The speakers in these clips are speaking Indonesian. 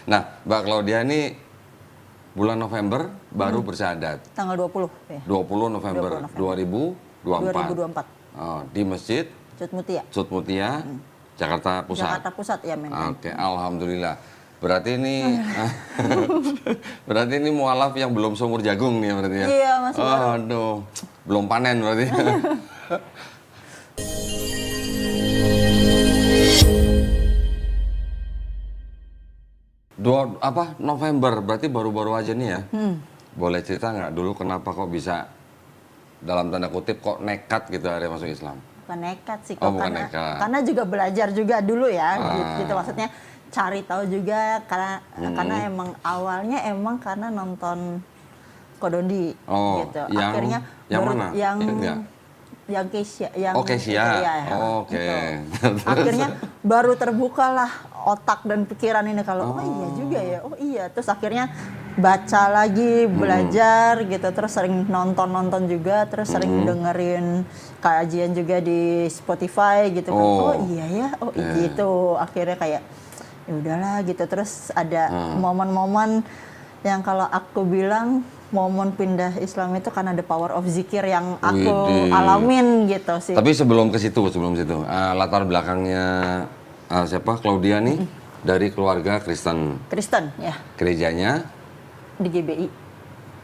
Nah, Mbak Claudia ini bulan November baru bersyahadat. Tanggal 20 ya. 20 November 2024. Oh, di Masjid Cutmutia. Cutmutia, Jakarta Pusat. Jakarta Pusat ya memang. Oke, alhamdulillah. Berarti ini berarti ini mualaf yang belum seumur jagung nih berarti ya. Iya, Mas. Aduh, belum panen berarti. November berarti baru-baru aja nih ya. Boleh cerita nggak dulu kenapa kok bisa dalam tanda kutip kok nekat gitu hari masuk Islam? Bukan nekat sih kok, bukan nekat. karena juga belajar juga dulu ya, gitu maksudnya cari tahu juga karena emang awalnya karena nonton Kodondi gitu. Akhirnya yang baru, mana? yang Kesia, Kesia. Oke. Gitu. Akhirnya baru terbukalah otak dan pikiran ini kalau iya juga ya. Oh iya, terus akhirnya baca lagi, belajar gitu, terus sering nonton juga, terus sering dengerin kajian juga di Spotify gitu kan. Oh iya ya, gitu. Akhirnya kayak ya udahlah gitu. Terus ada momen-momen yang kalau aku bilang momen pindah Islam itu karena the power of zikir yang aku alamin gitu sih. Tapi sebelum situ, latar belakangnya siapa? Claudia nih dari keluarga Kristen. Kristen ya. Gerejanya di GBI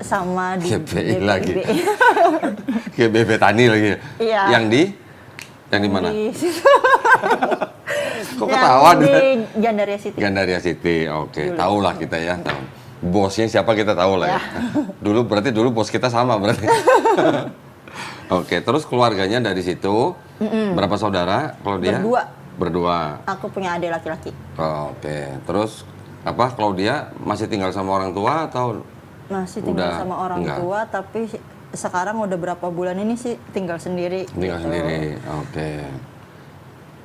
sama di GBI lagi. GBI Tani lagi. Iya. Yang di mana? Kok yang ketawa di Gandaria City. Gandaria City. Oke, tahulah kita ya. Bosnya siapa kita tahu lah ya. Dulu bos kita sama berarti. Oke, terus keluarganya dari situ berapa saudara Claudia? Berdua. Aku punya adik laki-laki. Oke, terus Claudia masih tinggal sama orang tua atau? Masih tinggal sama orang tua, tapi sekarang udah berapa bulan ini sih tinggal sendiri. Tinggal sendiri, oke.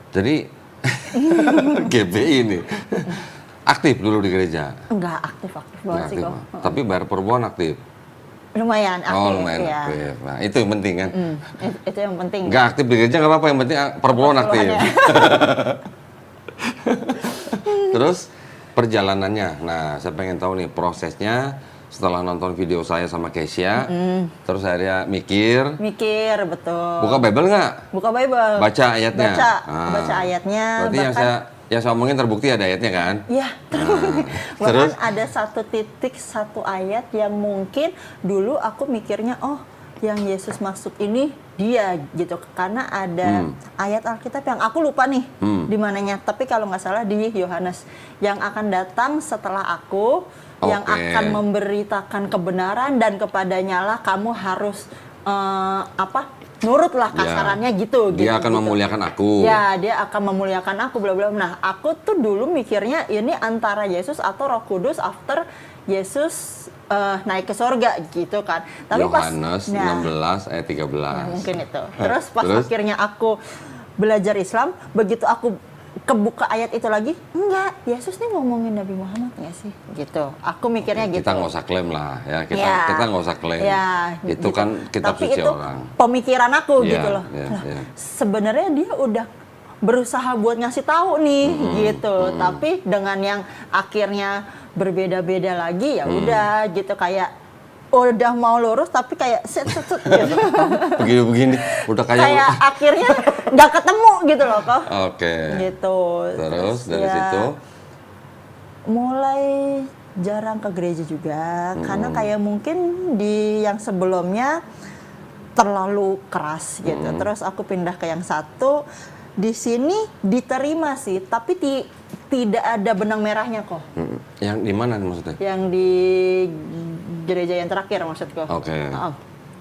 Jadi GBI ini aktif dulu di gereja? Enggak aktif banget sih kok. Tapi bayar perbuan aktif? Lumayan aktif. Lumayan aktif. Nah, itu yang penting kan? Itu yang penting. Enggak aktif di gereja nggak apa-apa, yang penting perbuan aktif. Terus perjalanannya, nah saya pengen tahu nih prosesnya setelah nonton video saya sama Kesia, terus akhirnya mikir, betul. Buka Bible nggak? Buka Bible. Baca ayatnya. Baca ayatnya. Berarti yang saya omongin terbukti ada ayatnya kan? Iya. Bahkan ada satu ayat yang mungkin dulu aku mikirnya yang Yesus maksud ini dia gitu, karena ada ayat Alkitab yang aku lupa nih di mananya, tapi kalau nggak salah di Yohanes, yang akan datang setelah aku, yang akan memberitakan kebenaran dan kepadanya lah kamu harus nurutlah kasarannya gitu. Dia akan memuliakan aku. Ya, dia akan memuliakan aku bla bla. Nah, aku tuh dulu mikirnya ini antara Yesus atau Roh Kudus after Yesus naik ke sorga gitu kan. Tapi Yohanes 16 ayat 13. Ya, mungkin itu. Terus akhirnya aku belajar Islam, begitu aku kebuka ayat itu lagi, enggak, Yesus nih ngomongin Nabi Muhammad nggak sih? Gitu. Aku mikirnya gitu. Kita nggak usah klaim lah ya. Kita nggak usah klaim. Ya, itu gitu. Kan kitab tapi suci itu orang. Pemikiran aku gitu loh. Sebenarnya dia udah berusaha buat ngasih tahu nih gitu. Tapi dengan yang akhirnya berbeda-beda lagi ya udah gitu, kayak udah mau lurus tapi kayak set gitu. Begini udah kayak akhirnya nggak ketemu gitu loh kok. Oke. Gitu. Terus dari situ mulai jarang ke gereja juga karena kayak mungkin di yang sebelumnya terlalu keras gitu. Terus aku pindah ke yang satu, di sini diterima sih, tapi tidak ada benang merahnya kok. Yang di mana maksudnya? Yang di gereja yang terakhir maksudku. Oke.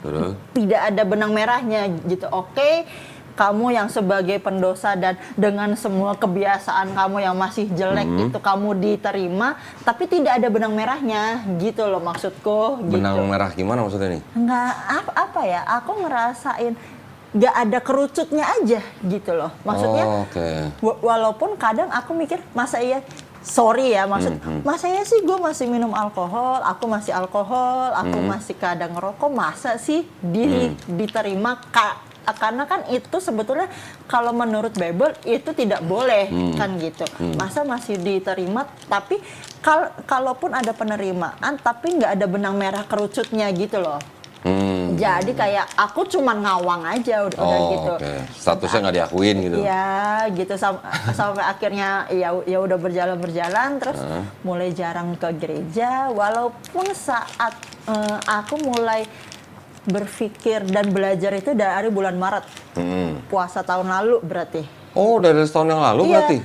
Terus? Tidak ada benang merahnya gitu. Oke, kamu yang sebagai pendosa dan dengan semua kebiasaan kamu yang masih jelek itu kamu diterima, tapi tidak ada benang merahnya gitu loh maksudku. Benang gitu. merah gimana maksudnya nih? Enggak apa ya? Aku ngerasain nggak ada kerucutnya aja gitu loh. Maksudnya, walaupun kadang aku mikir masa iya. Sorry ya, masa ya sih gue masih minum alkohol, aku masih masih kadang ngerokok, masa sih diterima karena kan itu sebetulnya kalau menurut Bible itu tidak boleh kan gitu. Masa masih diterima, tapi kalaupun ada penerimaan tapi nggak ada benang merah kerucutnya gitu loh. Jadi kayak aku cuman ngawang aja udah gitu. Okay. Statusnya nggak diakuin gitu. Ya gitu sampai akhirnya ya udah berjalan terus mulai jarang ke gereja. Walaupun saat aku mulai berpikir dan belajar itu dari bulan Maret, puasa tahun lalu berarti. Oh, dari tahun yang lalu berarti?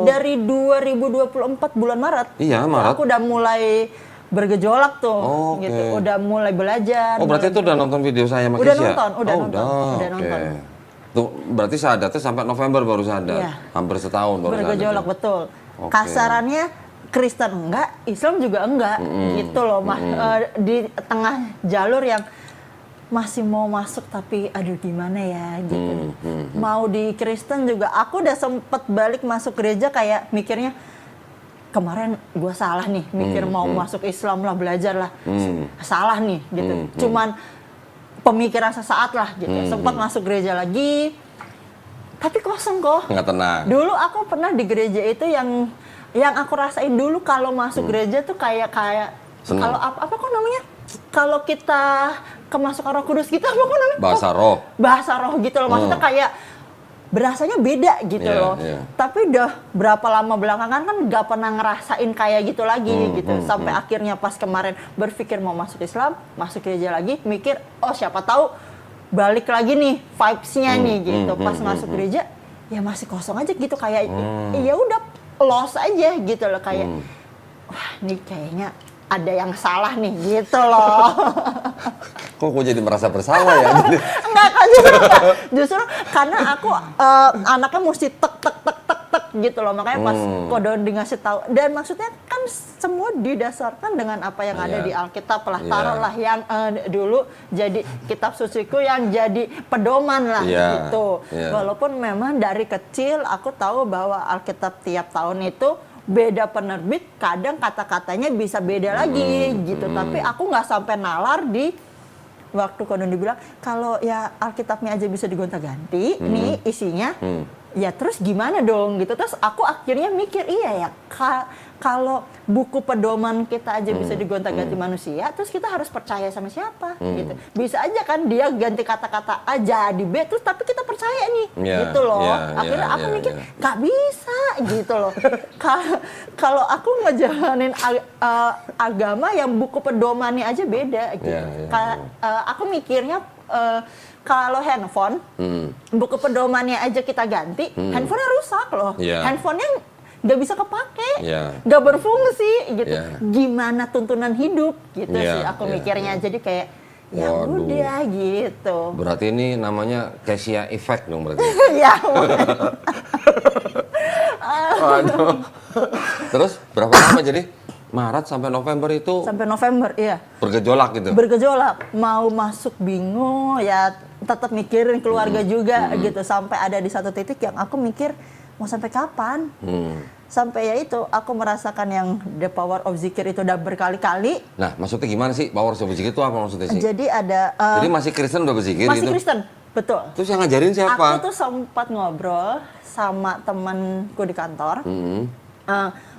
Dari 2024 bulan Maret. Iya, Maret. Aku udah mulai bergejolak tuh, gitu. Udah mulai belajar. Oh, berarti itu udah nonton video saya sama Udah Keisha? udah nonton. Tuh, berarti sadatnya sampai November baru sadar? Iya. Hampir setahun baru sadar? Bergejolak, betul. Kasarannya Kristen enggak, Islam juga enggak, gitu loh. Di tengah jalur yang masih mau masuk tapi aduh gimana ya, gitu. Mau di Kristen juga, aku udah sempet balik masuk gereja kayak mikirnya, kemarin gue salah nih mikir mau masuk Islam lah, belajar lah, salah nih gitu. Cuman pemikiran sesaat lah gitu. Sempat masuk gereja lagi, tapi kosong kok. Nggak tenang. Dulu aku pernah di gereja itu yang aku rasain dulu kalau masuk gereja tuh kayak kalau apa kok namanya? Kalau kita kemasukan Roh Kudus gitu apa kok namanya? Bahasa roh gitu loh. Maksudnya kayak berasanya beda gitu loh. Tapi udah berapa lama belakangan kan gak pernah ngerasain kayak gitu lagi gitu. Sampai akhirnya pas kemarin berpikir mau masuk Islam, masuk gereja lagi, mikir oh siapa tahu balik lagi nih vibes-nya nih gitu. Pas masuk gereja ya masih kosong aja gitu, kayak ya udah lost aja gitu loh, kayak wah ini kayaknya ada yang salah nih gitu loh. Kok gue jadi merasa bersalah ya? Enggak, justru karena aku anaknya mesti tek gitu loh, makanya pas kode ngasih tahu. Dan maksudnya kan semua didasarkan dengan apa yang ada di Alkitab lah, taruhlah yang dulu jadi kitab suciku yang jadi pedoman lah gitu. Walaupun memang dari kecil aku tahu bahwa Alkitab tiap tahun itu beda penerbit, kadang kata-katanya bisa beda lagi gitu. Tapi aku nggak sampai nalar di waktu Kodon dibilang kalau ya Alkitabnya aja bisa digonta-ganti, nih isinya, ya terus gimana dong gitu. Terus aku akhirnya mikir iya ya, kalau buku pedoman kita aja bisa digonta-ganti manusia, terus kita harus percaya sama siapa gitu. Bisa aja kan dia ganti kata-kata A jadi B, terus tapi kita percaya nih gitu loh. Akhirnya aku mikir gak bisa gitu loh. Kalau aku ngejalanin agama yang buku pedomannya aja beda gitu. Aku mikirnya kalau handphone, buku pedomannya aja kita ganti, handphonenya rusak loh. Handphonenya nggak bisa kepake, nggak berfungsi gitu. Gimana tuntunan hidup gitu sih aku mikirnya. Jadi kayak ya udah gitu. Berarti ini namanya Keisha effect dong berarti. Ya. Waduh. Terus berapa lama jadi? Maret sampai November itu? Sampai November, iya. Bergejolak gitu? Bergejolak. Mau masuk bingung, ya tetap mikirin keluarga juga gitu. Sampai ada di satu titik yang aku mikir, mau sampai kapan? Sampai ya itu, aku merasakan yang the power of zikir itu udah berkali-kali. Nah, maksudnya gimana sih power of zikir itu apa maksudnya sih? Jadi ada... Jadi masih Kristen udah berzikir masih gitu? Masih Kristen, betul. Terus yang ngajarin siapa? Aku tuh sempat ngobrol sama temanku di kantor.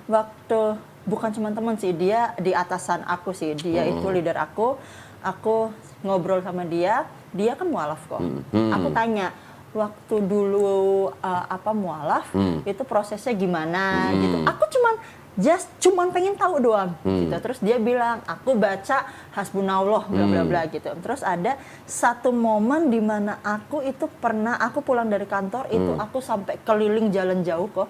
Waktu... Bukan cuma teman sih, dia di atasan aku sih. Dia itu leader aku. Aku ngobrol sama dia kan mualaf kok. Aku tanya, waktu dulu mualaf, itu prosesnya gimana gitu. Aku cuman pengen tahu doang gitu. Terus dia bilang, aku baca hasbunallah bla bla bla gitu. Terus ada satu momen di mana aku pulang dari kantor itu aku sampai keliling jalan jauh kok.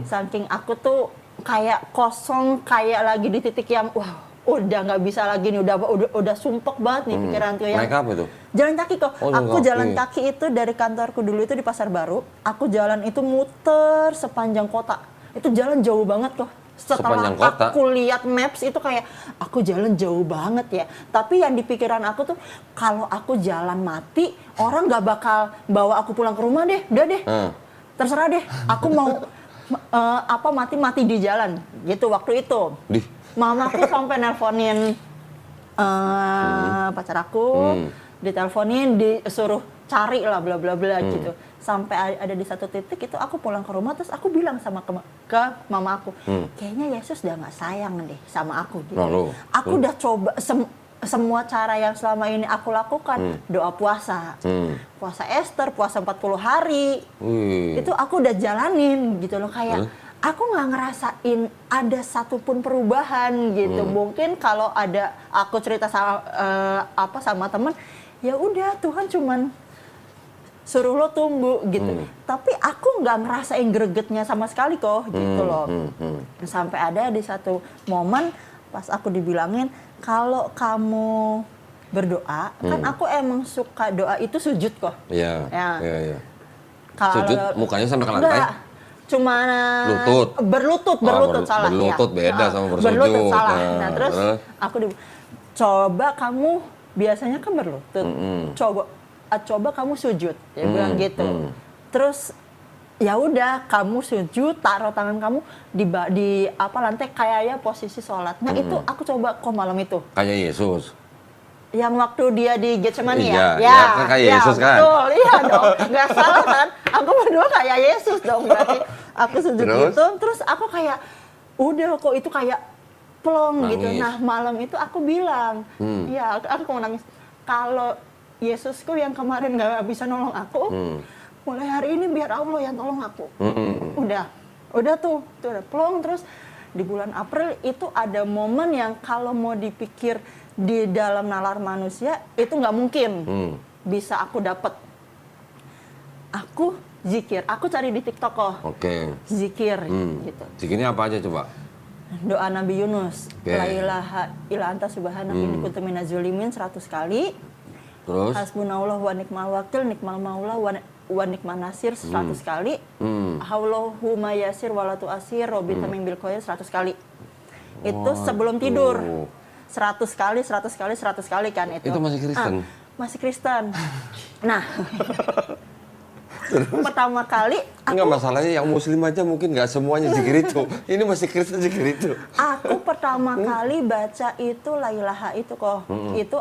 Saking aku tuh kayak kosong, kayak lagi di titik yang wah udah nggak bisa lagi nih, udah sumpek banget nih pikiran tuh yang. Naik apa itu? Jalan kaki kok. Aku jalan kaki itu dari kantorku dulu itu di Pasar Baru. Aku jalan itu muter sepanjang kota. Itu jalan jauh banget kok. Setelah aku lihat maps itu kayak aku jalan jauh banget ya. Tapi yang di pikiran aku tuh kalau aku jalan mati, orang nggak bakal bawa aku pulang ke rumah deh. Udah deh. Terserah deh. Aku mau mati di jalan gitu waktu itu. Mamaku sampai nelponin pacar aku, diteleponin, disuruh cari lah bla bla bla gitu. Sampai ada di satu titik itu aku pulang ke rumah terus aku bilang sama ke mama aku, kayaknya Yesus udah nggak sayang deh sama aku gitu. Lalu, Aku udah coba semua cara yang selama ini aku lakukan, doa puasa, puasa Esther, puasa 40 hari, itu aku udah jalanin gitu loh, kayak aku nggak ngerasain ada satupun perubahan gitu. Mungkin kalau ada aku cerita sama sama temen, ya udah Tuhan cuman suruh lo tunggu gitu. Tapi aku nggak ngerasain gregetnya sama sekali kok gitu loh. Sampai ada di satu momen pas aku dibilangin kalau kamu berdoa, kan aku emang suka doa itu sujud kok. Iya. Ya. Sujud mukanya sampai ke lantai? Enggak, cuma berlutut salah. Berlutut beda sama bersujud. Berlutut salah. Nah terus aku coba kamu biasanya kan berlutut. Coba kamu sujud, dia bilang gitu. Terus ya udah kamu sujud, taruh tangan kamu di lantai kayak posisi sholat. Nah itu aku coba kok malam itu. Kayak Yesus. Yang waktu dia di Getsemani ya? Iya, kan kayak Yesus kan? Betul, iya dong. Nggak salah kan? Aku berdoa kayak Yesus dong berarti. Aku sujud gitu, terus aku kayak udah kok itu kayak plong gitu. Nah malam itu aku bilang, ya aku mau nangis. Kalau Yesusku yang kemarin nggak bisa nolong aku, mulai hari ini biar Allah yang tolong aku. Udah tuh udah plong. Terus di bulan April itu ada momen yang kalau mau dipikir di dalam nalar manusia itu nggak mungkin bisa aku dapat. Aku zikir, aku cari di TikTok kok. Zikir gitu. Zikirnya apa aja coba? Doa Nabi Yunus, la ilaha illa anta subhanaka inni kuntu minaz zalimin 100 kali. Terus Hasbunallah wa ni'mal wakil, nikmal maula wa nikman nasir 100 kali. Haulahuma yasir walatu asir robita min bil khoyr 100 kali. Itu sebelum tidur. 100 kali kan itu. Itu masih Kristen. Masih Kristen. Nah, pertama kali enggak masalahnya yang muslim aja mungkin nggak semuanya zikir itu. Ini masih Kristen zikir itu. Aku pertama kali baca itu la ilaha itu kok. Itu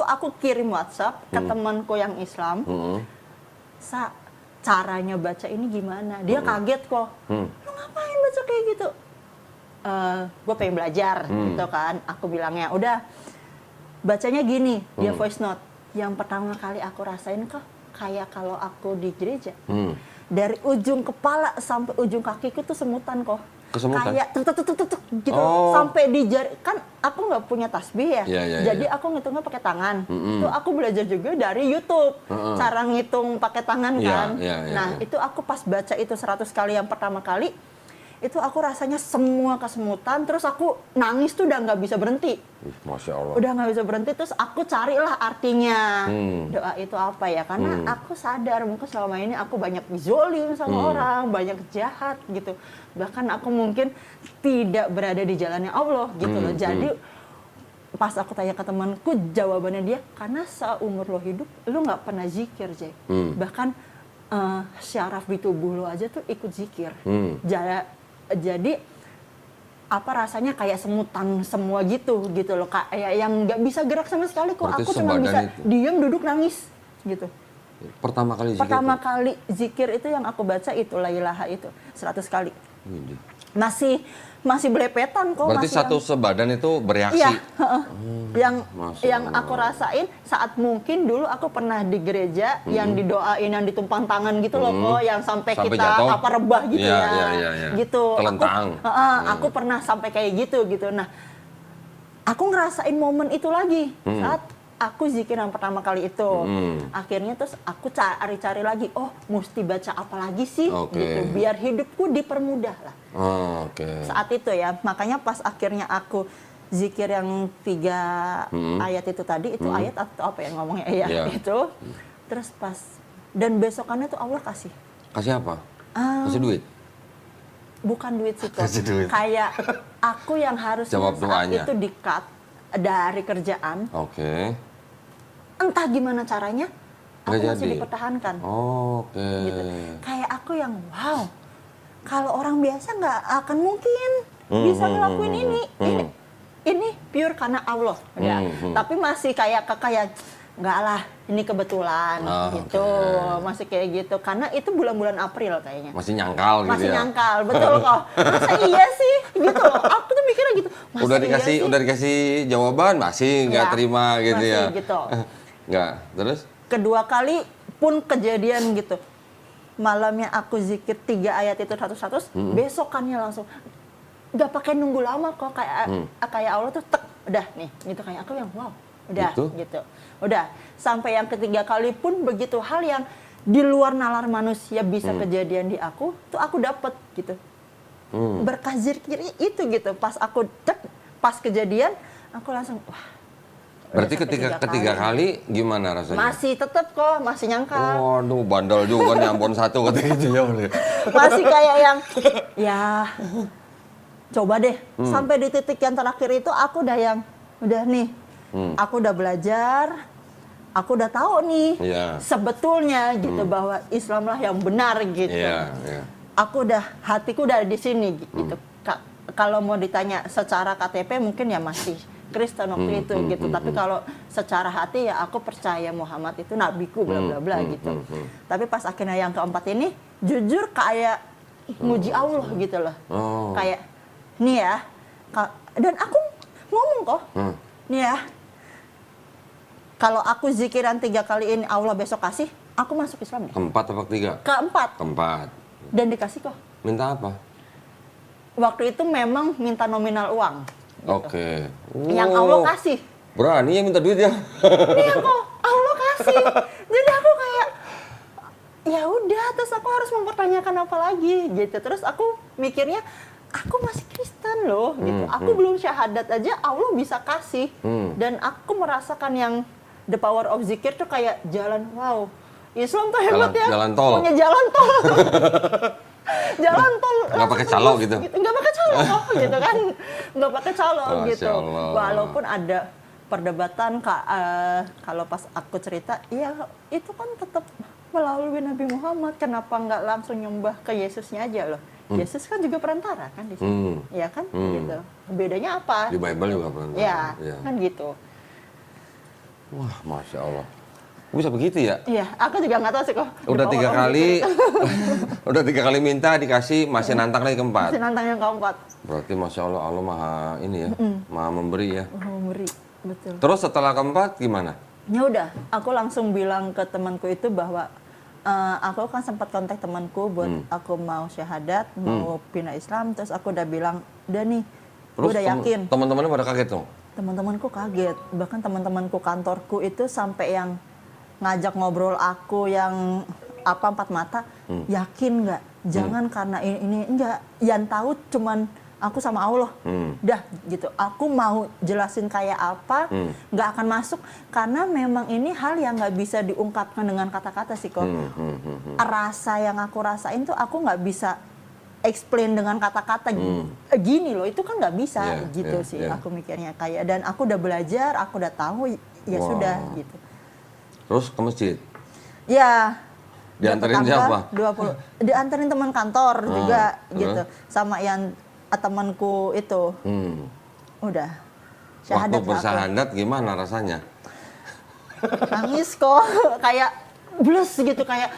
aku kirim WhatsApp ke temanku yang Islam. Caranya baca ini gimana? Dia kaget kok. Lu ngapain baca kayak gitu? Gue pengen belajar gitu kan. Aku bilangnya udah bacanya gini. Dia voice note. Yang pertama kali aku rasain kok kayak kalau aku di gereja, dari ujung kepala sampai ujung kakiku tuh semutan kok. Kesemutan? Kayak tuk gitu, sampai di jari. Kan aku nggak punya tasbih ya, jadi aku ngitungnya pakai tangan. Itu aku belajar juga dari YouTube, cara ngitung pakai tangan kan. Nah itu aku pas baca itu 100 kali yang pertama kali, itu aku rasanya semua kesemutan, terus aku nangis tuh udah nggak bisa berhenti. Masya Allah. Udah nggak bisa berhenti, terus aku carilah artinya doa itu apa ya, karena aku sadar mungkin selama ini aku banyak dizolim sama orang, banyak jahat gitu, bahkan aku mungkin tidak berada di jalannya Allah gitu loh. Jadi pas aku tanya ke temanku, jawabannya dia, karena seumur lo hidup lo nggak pernah zikir, Jack. Bahkan syaraf di tubuh lo aja tuh ikut zikir. Jadi apa rasanya kayak semutan semua gitu loh, kayak yang nggak bisa gerak sama sekali kok. Berarti aku cuma bisa diam duduk nangis gitu. Pertama kali zikir itu yang aku baca itu la ilaha itu 100 kali. Masih belepetan kok. Berarti satu sebadan itu bereaksi. Iya, yang aku rasain saat mungkin dulu aku pernah di gereja yang didoain, yang ditumpang tangan gitu loh kok, yang sampai kita jatuh. rebah gitu gitu. Telentang. Aku pernah sampai kayak gitu. Nah, aku ngerasain momen itu lagi saat aku zikir yang pertama kali itu. Akhirnya terus aku cari-cari lagi, oh mesti baca apa lagi sih gitu, biar hidupku dipermudah lah. Saat itu ya, makanya pas akhirnya aku zikir yang 3 ayat itu tadi, itu ayat atau apa ya ngomongnya itu. Terus pas, dan besokannya tuh Allah kasih apa? Kasih duit? Bukan duit sih kok. Kasih duit. Kayak aku yang harusnya jawab saat doanya. itu di-cut dari kerjaan. Entah gimana caranya, aku masih dipertahankan. Gitu. Kayak aku yang wow, kalau orang biasa nggak akan mungkin bisa ngelakuin ini pure karena Allah. Tapi masih kayak enggak lah, ini kebetulan gitu. Masih kayak gitu. Karena itu bulan-bulan April kayaknya. Masih nyangkal gitu Masih ya? nyangkal, betul kok. Masa iya sih? Gitu loh. Aku tuh mikirnya gitu. Masa Udah dikasih jawaban masih nggak Ya, terima gitu masih ya? gitu. Nggak, terus? Kedua kali pun kejadian gitu. Malamnya aku zikir 3 ayat itu 100, besokannya langsung. Nggak pakai nunggu lama kok, kayak Allah tuh tek, udah nih, gitu kayak aku yang wow. Udah gitu. Udah sampai yang ketiga kali pun begitu hal yang di luar nalar manusia bisa kejadian di aku tuh aku dapet gitu. Berkah zikir itu gitu. Pas aku pas kejadian aku langsung wah. Berarti ketiga kali gimana rasanya? Masih tetep kok, masih nyangkal. Waduh, bandel juga nih Ambon 1 katanya gitu ya. Masih kayak yang ya coba deh. Sampai di titik yang terakhir itu aku udah nih. Aku udah belajar, aku udah tahu nih sebetulnya gitu bahwa Islamlah yang benar gitu. Aku hatiku udah di sini gitu. Kalau mau ditanya secara KTP mungkin ya masih Kristen waktu itu gitu. Tapi kalau secara hati ya aku percaya Muhammad itu nabiku bla bla bla gitu. Tapi pas akhirnya yang keempat ini jujur kayak nguji Allah gitu loh. Kayak nih ya. Dan aku ngomong kok. Nih ya. Kalau aku zikiran 3 kali ini Allah besok kasih, aku masuk Islam. Keempat apa ketiga? Keempat. Dan dikasih kok. Minta apa? Waktu itu memang minta nominal uang. Gitu. Oke. Yang Allah kasih. Berani ya minta duit ya? Iya kok, Allah kasih. Jadi aku kayak ya udah, terus aku harus mempertanyakan apa lagi gitu. Terus aku mikirnya aku masih Kristen loh gitu. Aku belum syahadat aja Allah bisa kasih. Dan aku merasakan yang the power of zikir tuh kayak jalan wow. Islam tuh hebat ya. Jalan tol. Punya jalan tol. Jalan tol. Nggak pakai calo gitu. Nggak pakai calo gitu kan. Nggak pakai calo gitu. Allah. Walaupun ada perdebatan kalau pas aku cerita, ya itu kan tetap melalui Nabi Muhammad. Kenapa nggak langsung nyembah ke Yesusnya aja loh? Yesus kan juga perantara kan di sini. Ya kan gitu. Bedanya apa? Di Bible juga perantara. Ya, kan gitu. Wah, Masya Allah. Bisa begitu ya? Iya, aku juga nggak tahu sih kok. Udah 3 kali, udah 3 kali minta dikasih, masih nantang lagi keempat. Masih nantang yang keempat. Berarti Masya Allah, Allah maha ini ya, maha memberi ya. Maha memberi, betul. Terus setelah keempat gimana? Ya udah, aku langsung bilang ke temanku itu bahwa aku kan sempat kontak temanku buat aku mau syahadat, mau pindah Islam, terus aku udah bilang, udah nih, gue udah yakin. Teman-temannya pada kaget dong? Teman-temanku kaget, bahkan teman-temanku kantorku itu sampai yang ngajak ngobrol aku yang 4 mata, yakin nggak? Jangan karena ini enggak, yang tahu cuman aku sama Allah. Dah gitu, aku mau jelasin kayak apa, nggak akan masuk karena memang ini hal yang nggak bisa diungkapkan dengan kata-kata sih kok. Rasa yang aku rasain tuh aku nggak bisa explain dengan kata-kata gini loh, itu kan nggak bisa gitu sih. Aku mikirnya kayak, dan aku udah belajar, aku udah tahu, ya sudah gitu. Terus ke masjid? Ya. Dianterin siapa? 20. Dianterin teman kantor juga gitu. Sama yang temanku itu. Udah. Waktu bersahadat gimana rasanya? Nangis kok. Kayak blus gitu, kayak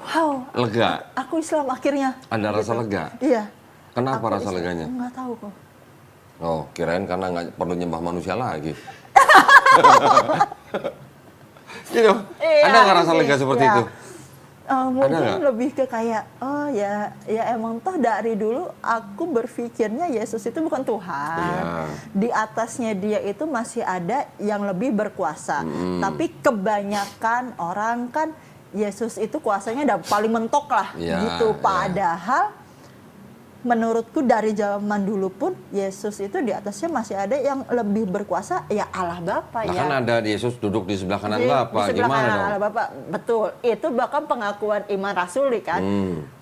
wow. Lega? Aku Islam akhirnya. Ada gitu. rasa lega? Iya. Kenapa aku rasa Islam. leganya? Nggak tahu kok. Oh, kirain karena nggak perlu nyembah manusia lagi. Gitu. Ada nggak rasa lega seperti itu? Mungkin lebih ke kayak, oh ya emang toh dari dulu aku berpikirnya Yesus itu bukan Tuhan. Di atasnya dia itu masih ada yang lebih berkuasa. Tapi kebanyakan orang kan Yesus itu kuasanya udah paling mentok lah gitu. Padahal menurutku dari zaman dulu pun Yesus itu di atasnya masih ada yang lebih berkuasa, ya Allah Bapa. Bahkan ada Yesus duduk di sebelah kanan Bapa. Di sebelah gimana kanan dong? Allah Bapa, betul. Itu bahkan pengakuan iman rasuli kan.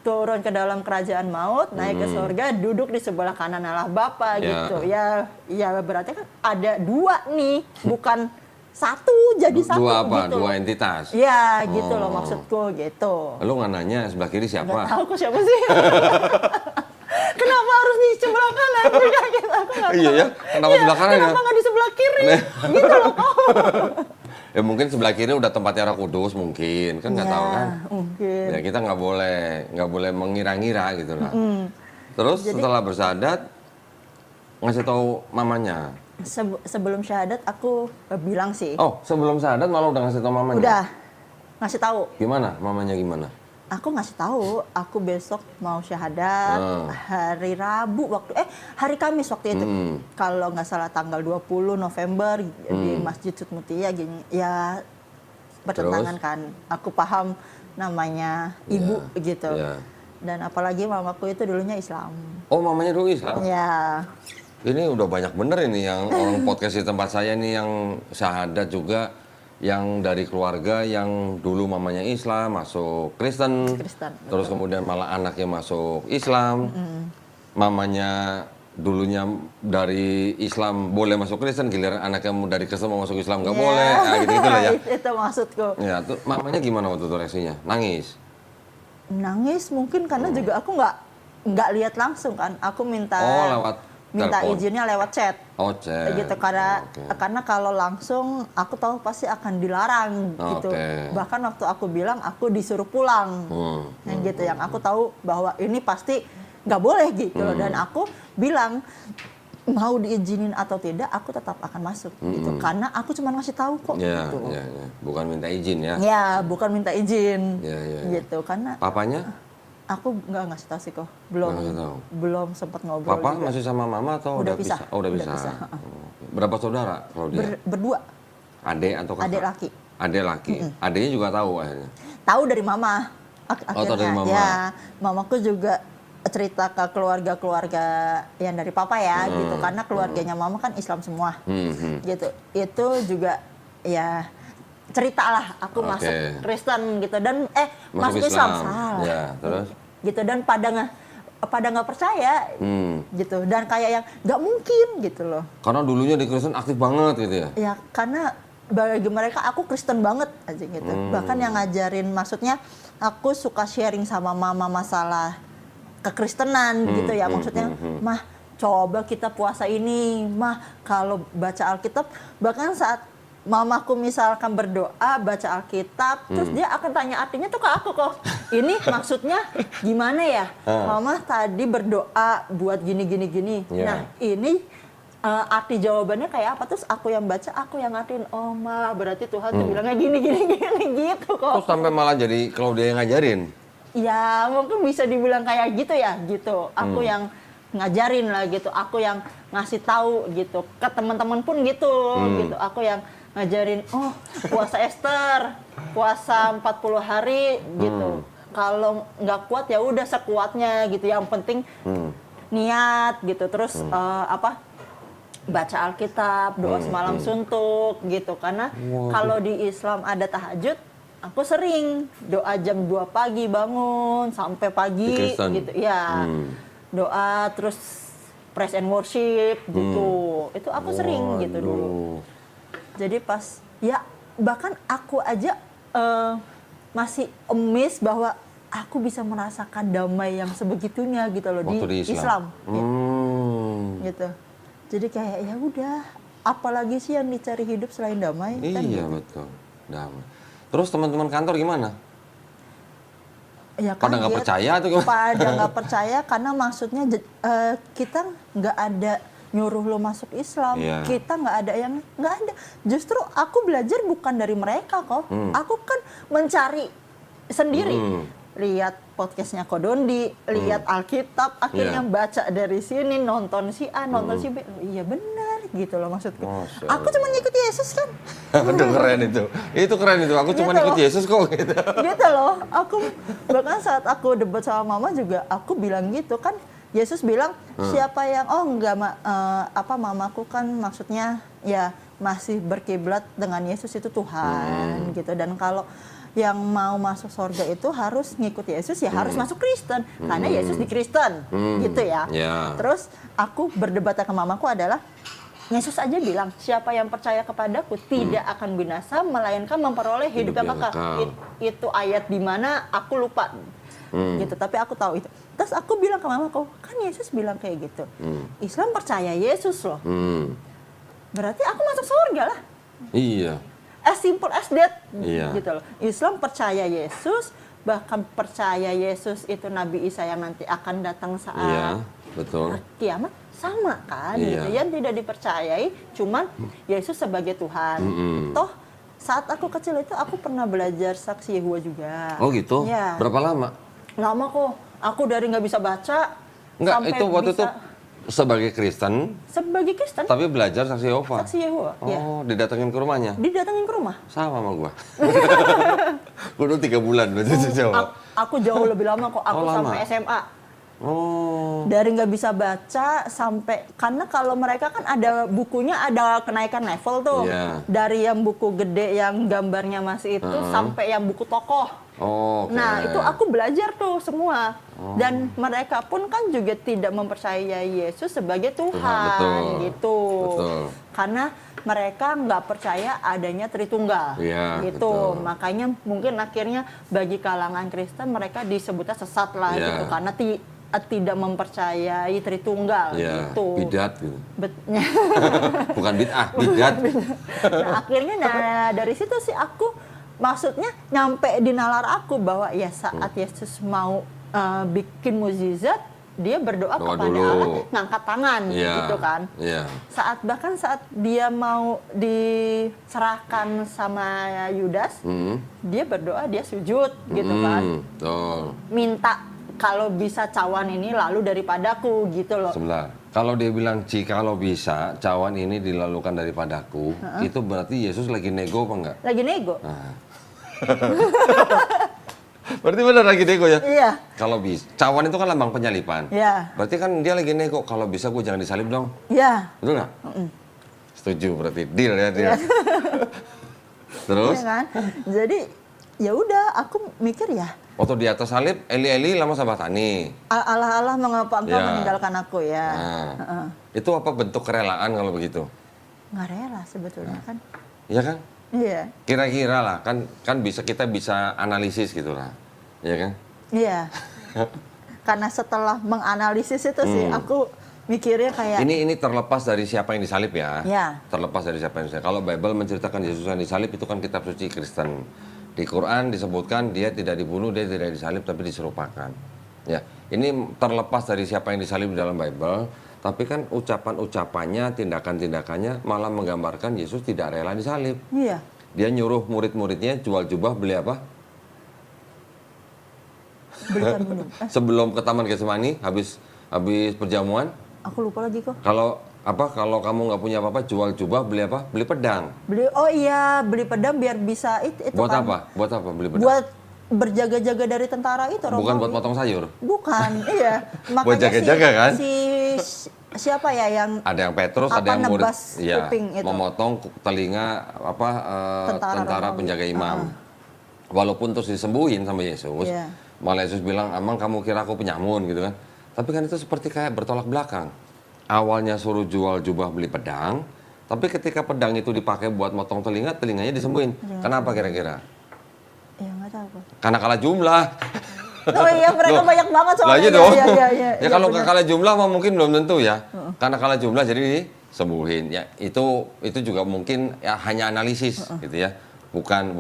Turun ke dalam kerajaan maut, naik ke surga, duduk di sebelah kanan Allah Bapa gitu. Ya berarti kan ada 2 nih, bukan satu jadi satu. Dua apa? Gitu. 2 entitas? Ya gitu loh maksudku gitu. Lu nggak nanya sebelah kiri siapa? Nggak tahu kok siapa sih. Kenapa harus di sebelah kanan? Aku nggak tahu. Iya ya, kenapa sebelah kanan ya? Kenapa nggak di sebelah kiri? Gitu loh kok. Ya mungkin sebelah kiri udah tempatnya Roh Kudus mungkin, kan nggak tahu kan. Mungkin. Ya kita nggak boleh mengira-ngira gitu lah. Terus setelah bersyahadat ngasih tahu mamanya. Sebelum syahadat aku bilang sih. Oh, sebelum syahadat malah udah ngasih tahu mamanya. Udah ngasih tahu. Gimana? Mamanya gimana? Aku ngasih tahu, aku besok mau syahadat hari Rabu hari Kamis waktu itu. Kalau nggak salah tanggal 20 November di Masjid Sutmutia gini. Ya bertentangan kan. Aku paham namanya ibu gitu. Yeah. Dan apalagi mamaku itu dulunya Islam. Oh, mamanya dulu Islam? Ya. Ini udah banyak bener ini yang orang podcast di tempat saya nih yang syahadat juga, yang dari keluarga yang dulu mamanya Islam masuk Kristen, terus kemudian malah anaknya masuk Islam, mamanya dulunya dari Islam boleh masuk Kristen, giliran anaknya dari Kristen mau masuk Islam nggak boleh, gitu lah ya. Itu maksudku. Ya, tuh mamanya gimana waktu itu reaksinya? Nangis? Nangis mungkin karena juga aku nggak lihat langsung kan, aku minta telepon. izinnya lewat chat. Oh, chat. Gitu karena kalau langsung aku tahu pasti akan dilarang gitu. Bahkan waktu aku bilang aku disuruh pulang. Gitu yang aku tahu bahwa ini pasti nggak boleh gitu loh. Dan aku bilang mau diizinin atau tidak aku tetap akan masuk gitu. Karena aku cuma ngasih tahu kok gitu. Bukan minta izin ya. Ya, bukan minta izin. Ya. Gitu karena papanya? Aku nggak ngasih tahu sih kok, belum sempat ngobrol. Papa juga. masih sama mama atau udah pisah? Oh, udah pisah. Berapa saudara kalau dia? Berdua. Adik atau kakak? Adik laki. Adik laki. Adiknya juga tahu akhirnya. Tahu dari mama. Akhirnya tahu dari mama. Ya, mamaku juga cerita ke keluarga-keluarga yang dari papa ya, gitu. Karena keluarganya mama kan Islam semua, gitu. Itu juga ya. Ceritalah aku masuk Kristen gitu dan masuk Islam salah ya, terus gitu dan pada nggak percaya gitu dan kayak yang nggak mungkin gitu loh karena dulunya di Kristen aktif banget gitu ya. Ya karena bagi mereka aku Kristen banget aja gitu bahkan yang ngajarin maksudnya aku suka sharing sama mama masalah kekristenan gitu ya maksudnya mah coba kita puasa ini mah kalau baca Alkitab bahkan saat mamaku misalkan berdoa, baca Alkitab, terus dia akan tanya artinya tuh ke aku kok. Ini maksudnya gimana ya? Mama tadi berdoa buat gini. Nah, ini arti jawabannya kayak apa? Terus aku yang baca, aku yang ngertiin. Oh, Ma, berarti Tuhan tuh bilangnya gini gitu kok. Terus sampai malah jadi kalau dia yang ngajarin? Ya, mungkin bisa dibilang kayak gitu ya, gitu. Aku yang ngajarin lah gitu. Aku yang ngasih tahu gitu. Ke teman-teman pun gitu, gitu. Aku yang ngajarin, oh puasa Ester, puasa 40 hari gitu. Kalau nggak kuat ya udah sekuatnya gitu. Yang penting niat gitu. Terus baca Alkitab, doa semalam suntuk gitu. Karena kalau di Islam ada tahajud, aku sering doa jam 2 pagi bangun sampai pagi gitu. Ya. Doa terus praise and worship gitu. Itu aku sering gitu dulu. Jadi pas, ya bahkan aku aja masih amazed bahwa aku bisa merasakan damai yang sebegitunya gitu loh di Islam. Gitu. Jadi kayak ya udah, apalagi sih yang dicari hidup selain damai? Iya kan gitu. Betul, damai. Terus teman-teman kantor gimana? Ya, pada nggak percaya atau gimana? Pada nggak percaya karena maksudnya kita nggak ada nyuruh lo masuk Islam, kita nggak ada. Justru aku belajar bukan dari mereka kok. Aku kan mencari sendiri. Lihat podcastnya Kodondi, lihat Alkitab, akhirnya baca dari sini, nonton si A, nonton si B. Iya benar gitu loh maksudku. Aku cuma ngikut Yesus kan. Aduh keren itu. Itu keren itu. Aku cuma ikut Yesus kok gitu. Gitu loh. Aku bahkan saat aku debat sama mama juga aku bilang gitu kan. Yesus bilang siapa yang mamaku kan maksudnya ya masih berkiblat dengan Yesus itu Tuhan gitu dan kalau yang mau masuk surga itu harus ngikut Yesus ya harus masuk Kristen karena Yesus di Kristen gitu ya. Terus aku berdebat sama mamaku adalah Yesus aja bilang siapa yang percaya kepadaku tidak akan binasa melainkan memperoleh hidup yang kekal. Itu ayat di mana aku lupa. Gitu tapi aku tahu itu. Terus aku bilang ke mamaku, kan Yesus bilang kayak gitu. Islam percaya Yesus loh. Berarti aku masuk surga lah. Iya. as simple as that, Iya. gitu loh. Islam percaya Yesus, bahkan percaya Yesus itu Nabi Isa yang nanti akan datang Iya, saat betul. kiamat, sama kan, Iya. gitu. Yang tidak dipercayai cuman Yesus sebagai Tuhan. Toh saat aku kecil itu aku pernah belajar saksi Yehova juga. Oh gitu? Iya. Berapa lama? Lama kok. Aku dari nggak bisa baca Enggak, sampai itu waktu itu bisa sebagai Kristen, sebagai Kristen. tapi belajar saksi Yehova. Saksi Yehova. Ya. Oh, didatengin ke rumahnya? Didatengin ke rumah. Sama sama gua. Gua dulu 3 bulan berarti jawab. Aku jauh lebih lama kok. Aku Oh, lama. sampai SMA. Oh. Dari nggak bisa baca sampai, karena kalau mereka kan ada bukunya, ada kenaikan level tuh. Iya. Dari yang buku gede yang gambarnya masih itu sampai yang buku tokoh. Oh, oke. Nah, itu aku belajar tuh semua. Dan mereka pun kan juga tidak mempercayai Yesus sebagai Tuhan, betul. gitu. Betul. Karena mereka nggak percaya adanya Tritunggal, Iya, gitu. betul. Makanya mungkin akhirnya bagi kalangan Kristen mereka disebutnya sesat lah, Iya. gitu. Karena tidak mempercayai Tritunggal, Iya, gitu. bidat gitu. Bet- Bukan bid'ah, bidat. Nah, akhirnya dari situ sih aku, maksudnya nyampe di nalar aku bahwa ya saat Yesus mau bikin mukjizat, dia berdoa Doa kepada dulu. Allah, ngangkat tangan, Iya. gitu kan. Iya. Bahkan saat dia mau diserahkan sama Yudas, dia berdoa, dia sujud, gitu kan. Betul. Minta kalau bisa cawan ini lalu daripadaku, gitu loh. Sebentar. Kalau dia bilang jikalau bisa cawan ini dilalukan daripadaku, itu berarti Yesus lagi nego apa enggak? Lagi nego. Nah. Berarti benar lagi nego ya? Iya. Kalau bisa, cawan itu kan lambang penyalipan. Iya. Berarti kan dia lagi nego, kalau bisa gue jangan disalib dong. Iya. Betul nggak? Setuju berarti, deal ya deal. Terus, Iya kan? Jadi ya udah, aku mikir ya, waktu di atas salib, Eli Eli lama sabatani. Allah Allah mengapa engkau Ya. meninggalkan aku ya? Nah, itu apa bentuk kerelaan kalau begitu? Nggak rela sebetulnya kan? Iya kan? Iya, Kira-kira lah, kan kita bisa analisis gitu lah. Iya kan? iya. Karena setelah menganalisis itu sih, aku mikirnya kayak, Ini terlepas dari siapa yang disalib ya. Ya. Terlepas dari siapa yang disalib. Kalau Bible menceritakan Yesus yang disalib itu kan kitab suci Kristen. Di Quran disebutkan dia tidak dibunuh, dia tidak disalib tapi diserupakan. Ya, ini terlepas dari siapa yang disalib di dalam Bible, tapi kan ucapan-ucapannya, tindakan-tindakannya malah menggambarkan Yesus tidak rela disalib. iya, Dia nyuruh murid-muridnya jual jubah beli apa? belikan minum. Sebelum ke Taman Getsemani, habis perjamuan, Aku lupa lagi kok. kalau kamu nggak punya apa-apa, jual jubah beli apa? Beli pedang. Beli pedang biar bisa itu Buat kan. apa? Buat apa beli pedang? Buat berjaga-jaga dari tentara itu. Bukan Romawi. buat potong sayur. Bukan, iya. Makanya Buat jaga-jaga kan? Siapa ya yang Ada yang Petrus, Apa, ada yang murid, nebas kuping itu. memotong telinga tentara Romawi. penjaga imam. Walaupun terus disembuhin sama Yesus, Iya. malah Yesus bilang, emang kamu kira aku penyamun gitu kan? Tapi kan itu seperti kayak bertolak belakang. Awalnya suruh jual jubah beli pedang, tapi ketika pedang itu dipakai buat motong telinganya disembuhin. Kenapa kira-kira? ya nggak tahu kok. Karena kalah jumlah. Oh iya, mereka Loh, banyak banget Lah soalnya. iya dong. Iya, Ya kalau nggak kalah jumlah mah mungkin belum tentu ya. Karena kalah jumlah jadi disembuhin. Ya itu juga mungkin ya hanya analisis gitu ya. Bukan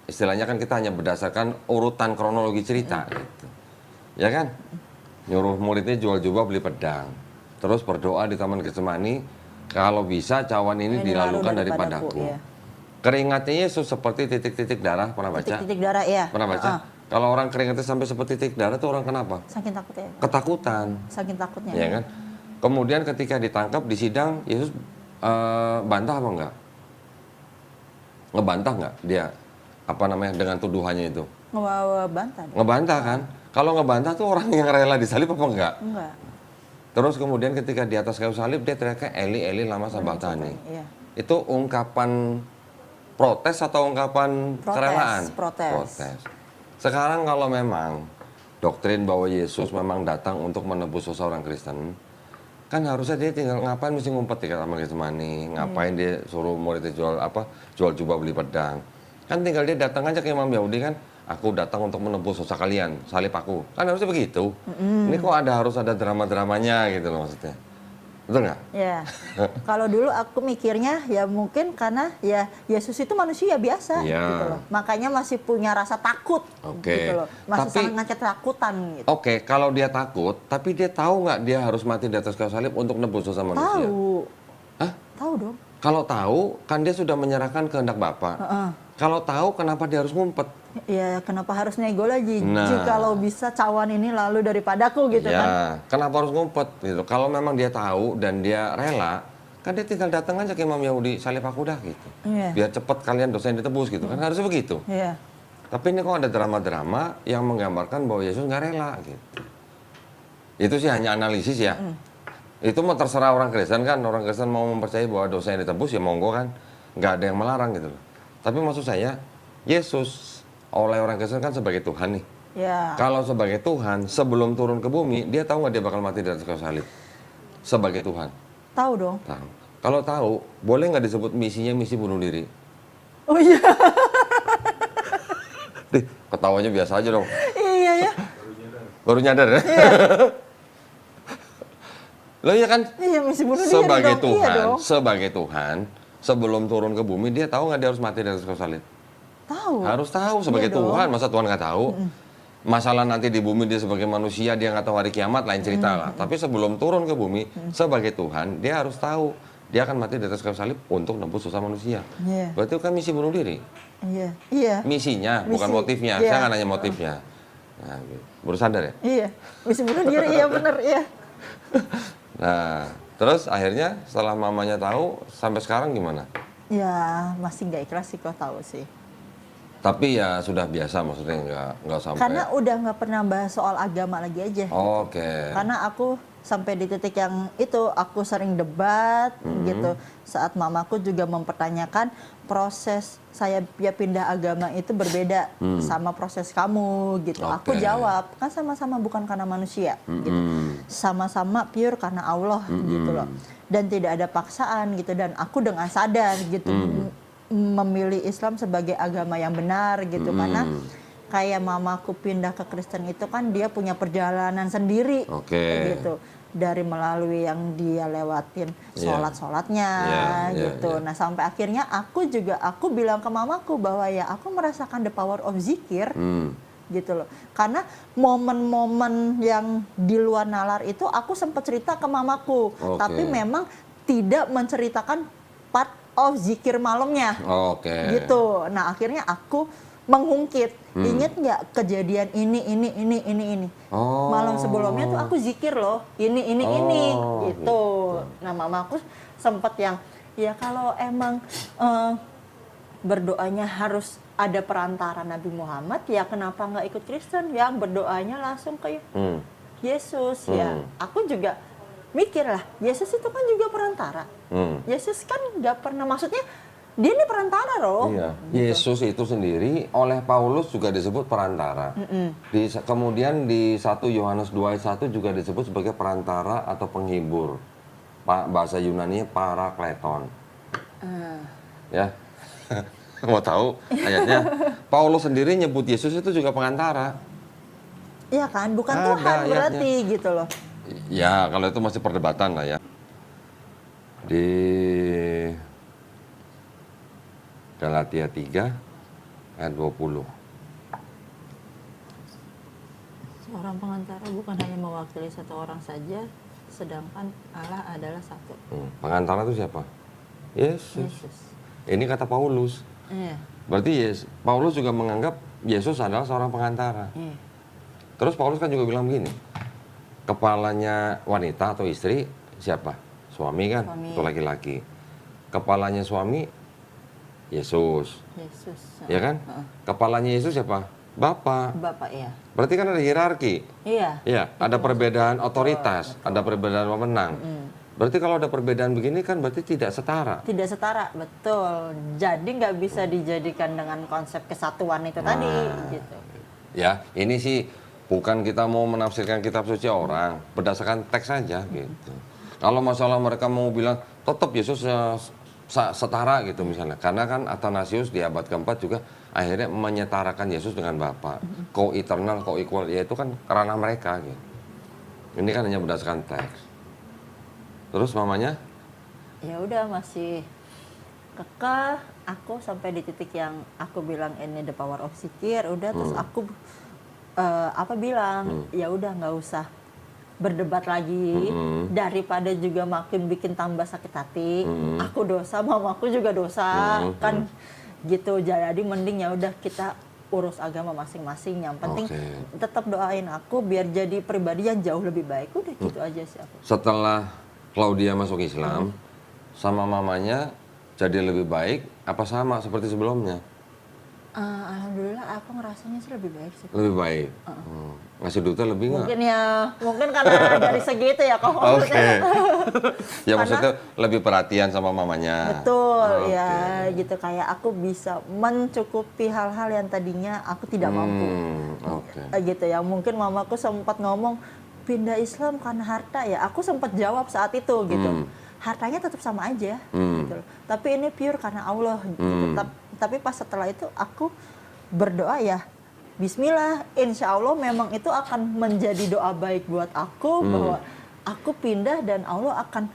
istilahnya kan kita hanya berdasarkan urutan kronologi cerita gitu. Ya kan? Nyuruh muridnya jual jubah beli pedang. Terus berdoa di Taman Getsemani, kalau bisa cawan ini dilalukan daripadaku. Iya. Keringatnya Yesus seperti titik-titik darah, pernah baca? Titik-titik darah ya. Pernah baca? Kalau orang keringatnya sampai seperti titik darah itu orang kenapa? Saking takutnya. Ketakutan, Saking takutnya. ya kan? Kemudian ketika ditangkap di sidang, Yesus bantah apa enggak? Ngebantah nggak dia dengan tuduhannya itu? Ngebantah. Ngebantah kan? Kalau ngebantah tuh orang yang rela disalib apa enggak? Enggak. Terus kemudian ketika di atas kayu salib dia teriaknya Eli Eli lama sabachthani. Iya. Itu ungkapan protes atau ungkapan kerelaan? Protes. Sekarang kalau memang doktrin bahwa Yesus memang datang untuk menebus seseorang Kristen, kan harusnya dia tinggal ngapain mesti ngumpet di Taman Getsemani, ngapain dia suruh muridnya jual jubah beli pedang. Kan tinggal dia datang aja ke Imam Yahudi kan, aku datang untuk menebus dosa kalian, salib aku. Kan harusnya begitu. Ini kok harus ada drama-dramanya gitu loh maksudnya. Betul nggak? Ya. Kalau dulu aku mikirnya ya mungkin karena ya Yesus itu manusia biasa Iya. gitu loh. Makanya masih punya rasa takut Oke. gitu loh. Masih Tapi- sangat ketakutan gitu. Oke, kalau dia takut, tapi dia tahu nggak dia harus mati di atas kayu salib untuk nebus dosa manusia? Tahu. Hah? Tahu dong. Kalau tahu, kan dia sudah menyerahkan kehendak Bapa. Heeh. Kalau tahu, kenapa dia harus ngumpet? Ya kenapa harus nego lagi? Nah. Jikalau bisa cawan ini lalu daripadaku gitu Ya, kan. kenapa harus ngumpet? Gitu. Kalau memang dia tahu dan dia rela, kan dia tinggal datang aja ke Imam Yahudi, salib aku dah gitu. Iya. Biar cepat kalian dosanya ditebus gitu kan, harusnya begitu. Iya. Tapi ini kok ada drama-drama yang menggambarkan bahwa Yesus nggak rela gitu. Itu sih hanya analisis ya. Itu mau terserah orang Kristen kan, orang Kristen mau mempercayai bahwa dosanya ditebus ya monggo kan, nggak ada yang melarang gitu loh. Tapi maksud saya, Yesus oleh orang Kristen kan sebagai Tuhan nih. Ya. Kalau sebagai Tuhan, sebelum turun ke bumi, dia tahu nggak dia bakal mati di atas kayu salib? Sebagai Tuhan, Tahu dong. tahu. Kalau tahu, boleh nggak disebut misinya misi bunuh diri? Oh iya. Dih, ketawanya biasa aja dong. Iya ya. Baru nyadar ya? Loh iya kan? Iya mesti bunuh diri Sebagai dong. Iya Tuhan, dong. sebagai Tuhan, sebelum turun ke bumi, dia tahu nggak dia harus mati di atas kayu salib? Tahu. Harus tahu sebagai Iya dong. Tuhan, masa Tuhan nggak tahu? Masalah nanti di bumi dia sebagai manusia, dia nggak tahu hari kiamat, lain cerita lah. Tapi sebelum turun ke bumi, sebagai Tuhan, dia harus tahu dia akan mati di atas kayu salib untuk nebus dosa manusia. Iya. Berarti itu kan misi bunuh diri. Iya. Iya. Misinya, bukan Misi, motifnya. iya. Saya nggak nanya motifnya. Nah, gitu. Baru sadar ya? Iya. Mesti bunuh diri. Iya bener. Iya. Nah, terus akhirnya setelah mamanya tahu, sampai sekarang gimana? Ya masih nggak ikhlas sih kau tahu sih. Tapi ya sudah biasa, maksudnya nggak sampai. Karena udah nggak pernah bahas soal agama lagi aja. Oke. Karena aku sampai di titik yang itu aku sering debat gitu. Saat mamaku juga mempertanyakan proses saya ya pindah agama itu berbeda sama proses kamu gitu. Aku Oke. jawab kan sama-sama bukan karena manusia gitu. Sama-sama pure karena Allah gitu loh. Dan tidak ada paksaan gitu dan aku dengan sadar gitu memilih Islam sebagai agama yang benar gitu karena kayak mamaku pindah ke Kristen itu kan dia punya perjalanan sendiri Oke. gitu dari melalui yang dia lewatin sholat-sholatnya Iya, gitu. iya. Nah sampai akhirnya aku bilang ke mamaku bahwa ya aku merasakan the power of zikir gitu loh. Karena momen-momen yang di luar nalar itu aku sempat cerita ke mamaku, Oke. tapi memang tidak menceritakan part of zikir malamnya. Oke. Gitu. Nah akhirnya aku mengungkit, inget nggak kejadian ini. Oh. Malam sebelumnya tuh aku zikir loh, ini Oh, gitu. Nah mamaku sempet yang ya kalau emang berdoanya harus ada perantara Nabi Muhammad, ya kenapa nggak ikut Kristen yang berdoanya langsung ke Yesus ya. Aku juga mikir lah, Yesus itu kan juga perantara. Yesus kan nggak pernah, maksudnya dia ini perantara loh. Iya. Yesus itu sendiri oleh Paulus juga disebut perantara. Kemudian di 1 Yohanes 2 ayat 1 juga disebut sebagai perantara atau penghibur. Bahasa Yunani parakleton. Ya. Mau tahu ayatnya? Paulus sendiri nyebut Yesus itu juga pengantara. Iya kan, bukan Ada Tuhan ayatnya. berarti gitu loh. Ya, kalau itu masih perdebatan lah ya. Di Galatia 3 ayat 20. Seorang pengantara bukan hanya mewakili satu orang saja, sedangkan Allah adalah satu. Pengantara itu siapa? Yesus. Yesus. Ini kata Paulus. Iya. Berarti Paulus juga menganggap Yesus adalah seorang pengantara. Iya. Terus Paulus kan juga bilang begini, kepalanya wanita atau istri siapa? Suami kan? Suami. Atau laki-laki. Kepalanya suami Yesus, Yesus. ya kan? Kepalanya Yesus siapa? Bapak. Bapak ya. Berarti kan ada hierarki. Iya. Iya, ada perbedaan otoritas, ada perbedaan wewenang. Berarti kalau ada perbedaan begini kan berarti tidak setara. Tidak setara, betul. Jadi nggak bisa dijadikan dengan konsep kesatuan itu tadi, gitu. Ya, ini sih bukan kita mau menafsirkan kitab suci orang, berdasarkan teks saja gitu. Kalau masalah mereka mau bilang tetap Yesus setara gitu misalnya, karena kan Athanasius di abad keempat juga akhirnya menyetarakan Yesus dengan Bapa, co-eternal, co-equal, ya itu kan ranah mereka gitu. Ini kan hanya berdasarkan teks. Terus mamanya? Ya udah masih kekeh, aku sampai di titik yang aku bilang ini the power of zikir, udah terus aku bilang ya udah nggak usah berdebat lagi, daripada juga makin bikin tambah sakit hati. Aku dosa, mamaku juga dosa, kan gitu. Jadi mending ya udah kita urus agama masing-masing. Yang penting tetap doain aku biar jadi pribadi yang jauh lebih baik. Udah gitu aja sih aku. Setelah Claudia masuk Islam, sama mamanya jadi lebih baik apa sama seperti sebelumnya? Alhamdulillah aku ngerasanya sih lebih baik sih. Lebih baik. Ngasih duitnya lebih nggak? Mungkin karena dari segitu ya kok. Oke. Ya maksudnya lebih perhatian sama mamanya. Betul, ya gitu, kayak aku bisa mencukupi hal-hal yang tadinya aku tidak mampu. Gitu ya. Mungkin mamaku sempat ngomong pindah Islam karena harta ya. Aku sempat jawab saat itu gitu. Hartanya tetap sama aja gitu. Tapi ini pure karena Allah gitu. Tapi pas setelah itu aku berdoa ya Bismillah, insya Allah memang itu akan menjadi doa baik buat aku bahwa aku pindah dan Allah akan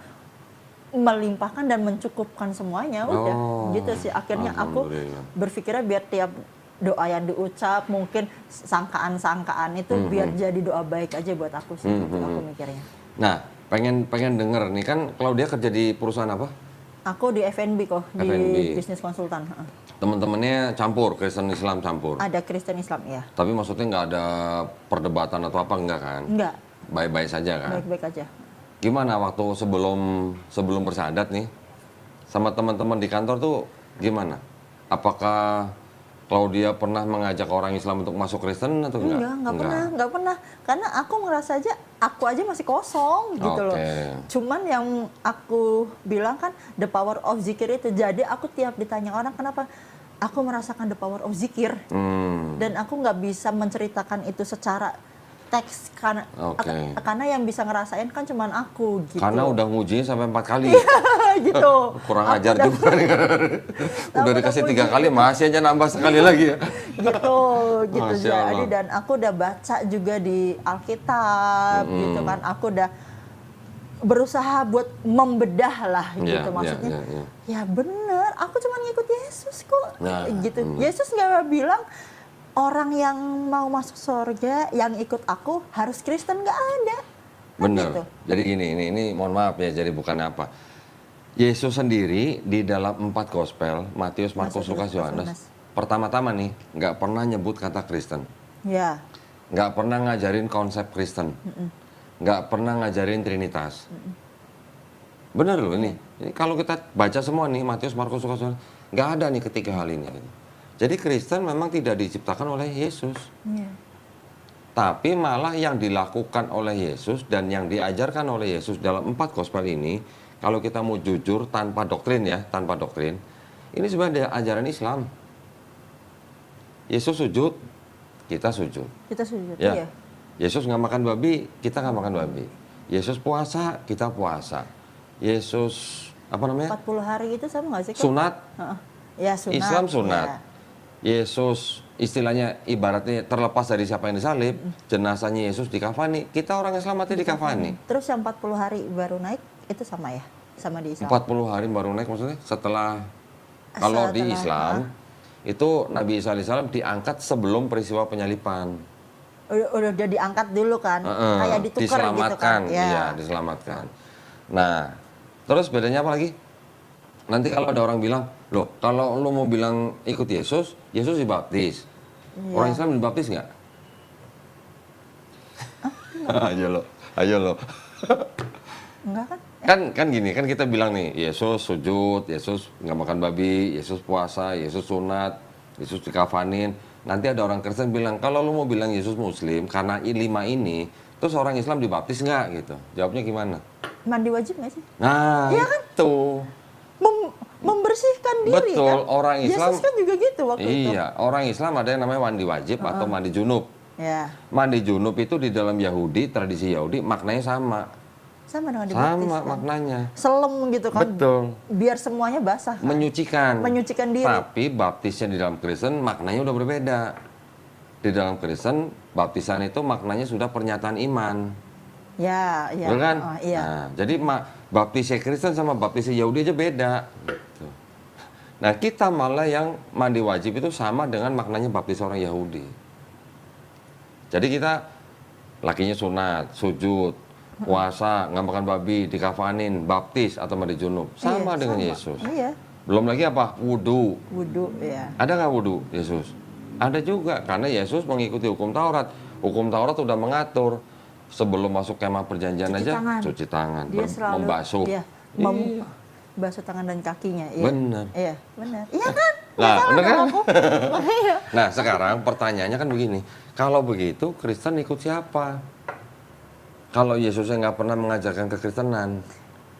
melimpahkan dan mencukupkan semuanya. Udah gitu sih. Akhirnya aku berpikirnya biar tiap doa yang diucap mungkin sangkaan-sangkaan itu biar jadi doa baik aja buat aku sih. Aku mikirnya. Nah, pengen denger nih, kan kalau dia kerja di perusahaan apa? Aku di F&B kok, di bisnis konsultan. Teman-temannya campur, Kristen Islam campur? Ada Kristen Islam, ya. Tapi maksudnya nggak ada perdebatan atau apa, enggak kan? Enggak. Baik-baik saja kan? Baik-baik aja. Gimana waktu sebelum bersyahadat nih, sama teman-teman di kantor tuh gimana? Apakah Claudia pernah mengajak orang Islam untuk masuk Kristen atau enggak? Enggak pernah. Karena aku ngerasa aja, aku aja masih kosong gitu loh. Cuman yang aku bilang kan, the power of zikir itu. Jadi aku tiap ditanya orang, kenapa aku merasakan the power of zikir. Dan aku nggak bisa menceritakan itu secara teks, karena yang bisa ngerasain kan cuman aku gitu. Karena udah ngujinya sampai 4 kali. Gitu. Kurang ajar juga. Udah dikasih 3 kali, masih aja nambah sekali lagi ya. Gitu. Jadi dan aku udah baca juga di Alkitab gitu kan. Aku udah berusaha buat membedah lah gitu. Maksudnya ya bener, aku cuma ngikut Yesus kok. Gitu. Yesus nggak bilang orang yang mau masuk surga yang ikut aku harus Kristen, nggak ada. Bener. Gitu. Jadi ini mohon maaf ya, jadi bukan apa. Yesus sendiri di dalam 4 gospel, Matius, Markus, Lukas, Yohanes, pertama-tama nih nggak pernah nyebut kata Kristen. Ya. Nggak pernah ngajarin konsep Kristen. Nggak pernah ngajarin Trinitas. Bener loh ini. Kalau kita baca semua nih, Matius, Markus, Lukas, Yohanes, nggak ada nih ketiga hal ini. Jadi Kristen memang tidak diciptakan oleh Yesus. Tapi malah yang dilakukan oleh Yesus dan yang diajarkan oleh Yesus dalam 4 gospel ini, kalau kita mau jujur tanpa doktrin ya, tanpa doktrin, ini sebenarnya ajaran Islam. Yesus sujud, kita sujud. Kita sujud, ya. Yesus nggak makan babi, kita nggak makan babi. Yesus puasa, kita puasa. Yesus, apa namanya? 40 hari itu sama nggak sih? Sunat. Ya, sunat. Islam sunat. Ya. Yesus istilahnya ibaratnya terlepas dari siapa yang disalib, jenazahnya Yesus dikafani, kita orang Islam mati dikafani. Terus yang 40 hari baru naik itu sama ya? Sama di Islam? 40 hari baru naik maksudnya setelah kalau di Islam itu Nabi Isa alaihissalam diangkat sebelum peristiwa penyalipan. Udah diangkat dulu kan? Kayak ditukar diselamatkan, gitu kan? Iya, diselamatkan. Nah, terus bedanya apa lagi? Nanti kalau ada orang bilang, loh kalau lo mau bilang ikut Yesus, Yesus dibaptis. Orang Islam dibaptis nggak? Ayo lo. Enggak kan? Kan gini, kan kita bilang nih, Yesus sujud, Yesus nggak makan babi, Yesus puasa, Yesus sunat, Yesus dikafanin. Nanti ada orang Kristen bilang, kalau lo mau bilang Yesus Muslim, karena 5 ini, terus orang Islam dibaptis nggak gitu? Jawabnya gimana? Mandi wajib nggak sih? Nah, iya kan? Itu. Membersihkan diri. Betul, kan? orang Islam. Yesus kan juga gitu waktu itu. Iya, orang Islam ada yang namanya mandi wajib atau mandi junub. Ya. Mandi junub itu di dalam Yahudi, tradisi Yahudi, maknanya sama. Sama dengan dibaptis. Sama kan? maknanya. Selem gitu kan. Betul. Biar semuanya basah. Kan? Menyucikan diri. Tapi baptisnya di dalam Kristen maknanya udah berbeda. Di dalam Kristen, baptisan itu maknanya sudah pernyataan iman. Ya. Betul kan? Iya. Nah, jadi Baptisnya Kristen sama baptisnya Yahudi aja beda. Gitu. Nah, kita malah yang mandi wajib itu sama dengan maknanya baptis orang Yahudi. Jadi kita lakinya sunat, sujud, puasa, nggak makan babi, dikafanin, baptis atau mandi junub. Sama dengan Yesus. Iya. Belum lagi apa? Wudhu. Wudhu, ya. Ada nggak wudhu Yesus? Ada juga, karena Yesus mengikuti hukum Taurat. Hukum Taurat udah mengatur sebelum masuk kemah perjanjian Cuci aja tangan. cuci tangan, Dia selalu membasuh. iya, Iya. basuh tangan dan kakinya. Iya. Bener. Iya, benar. Iya kan? Lah, bener kan? Iya. Nah, sekarang pertanyaannya kan begini. Kalau begitu, Kristen ikut siapa? Kalau Yesusnya nggak pernah mengajarkan kekristenan.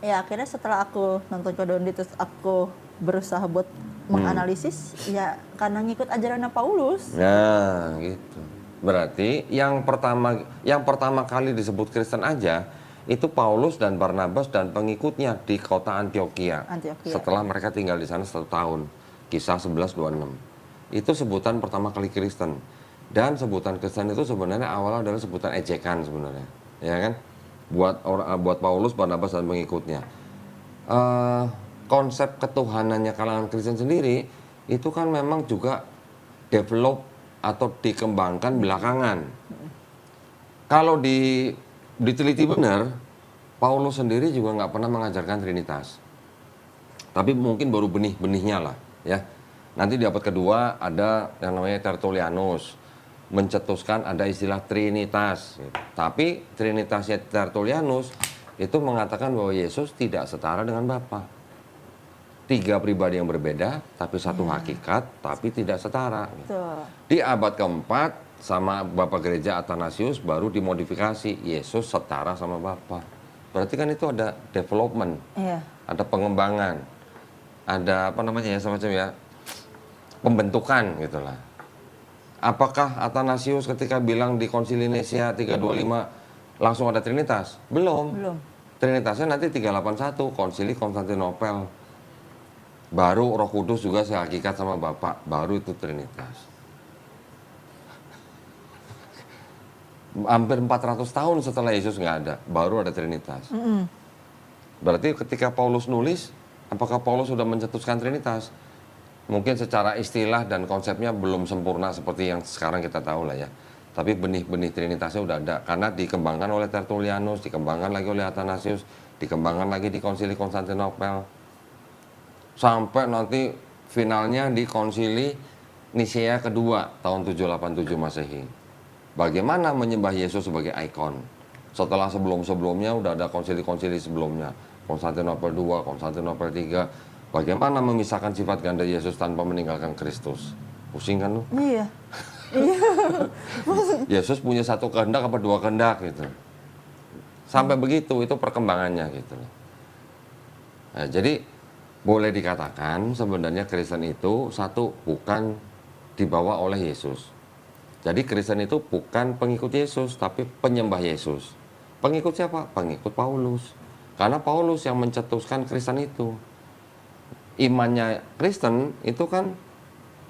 Ya, akhirnya setelah aku nonton Kodondi terus aku berusaha buat menganalisis, ya karena ngikut ajarannya Paulus. Nah, gitu. Berarti yang pertama kali disebut Kristen aja itu Paulus dan Barnabas dan pengikutnya di kota Antioquia. Setelah mereka tinggal di sana 1 tahun. Kisah 11:26. Itu sebutan pertama kali Kristen. Dan sebutan Kristen itu sebenarnya awalnya adalah sebutan ejekan sebenarnya, ya kan? Buat Paulus, Barnabas dan pengikutnya. Konsep ketuhanannya kalangan Kristen sendiri itu kan memang juga develop atau dikembangkan belakangan. Kalau diteliti benar, Paulus sendiri juga nggak pernah mengajarkan Trinitas. Tapi mungkin baru benih-benihnya lah, ya. Nanti di abad kedua ada yang namanya Tertullianus mencetuskan ada istilah Trinitas. Gitu. Tapi Trinitasnya Tertullianus itu mengatakan bahwa Yesus tidak setara dengan Bapa. 3 pribadi yang berbeda, tapi satu hakikat, tapi tidak setara. Di abad keempat, sama Bapak Gereja Athanasius baru dimodifikasi, Yesus setara sama Bapa. Berarti kan itu ada development, ada pengembangan, ada apa namanya ya, semacam ya, pembentukan gitulah. Apakah Athanasius ketika bilang di Konsili Nicea 325 langsung ada Trinitas? Belum. Trinitasnya nanti 381, Konsili Konstantinopel. Baru Roh Kudus juga sehakikat sama Bapa, baru itu Trinitas. Hampir 400 tahun setelah Yesus nggak ada, baru ada Trinitas. Berarti ketika Paulus nulis, apakah Paulus sudah mencetuskan Trinitas? Mungkin secara istilah dan konsepnya belum sempurna seperti yang sekarang kita tahu lah ya. Tapi benih-benih Trinitasnya udah ada, karena dikembangkan oleh Tertullianus, dikembangkan lagi oleh Athanasius, dikembangkan lagi di Konsili Konstantinopel. Sampai nanti finalnya di Konsili Nicea kedua tahun 787 Masehi. Bagaimana menyembah Yesus sebagai ikon? Setelah sebelum-sebelumnya udah ada konsili-konsili sebelumnya. Konstantinopel II, Konstantinopel III. Bagaimana memisahkan sifat ganda Yesus tanpa meninggalkan Kristus? Pusing kan lu? Iya. Yesus punya satu kehendak apa 2 kehendak gitu. Sampai begitu, itu perkembangannya gitu. Nah, jadi boleh dikatakan sebenarnya Kristen itu satu, bukan dibawa oleh Yesus. Jadi Kristen itu bukan pengikut Yesus, tapi penyembah Yesus. Pengikut siapa? Pengikut Paulus. Karena Paulus yang mencetuskan Kristen itu. Imannya Kristen itu kan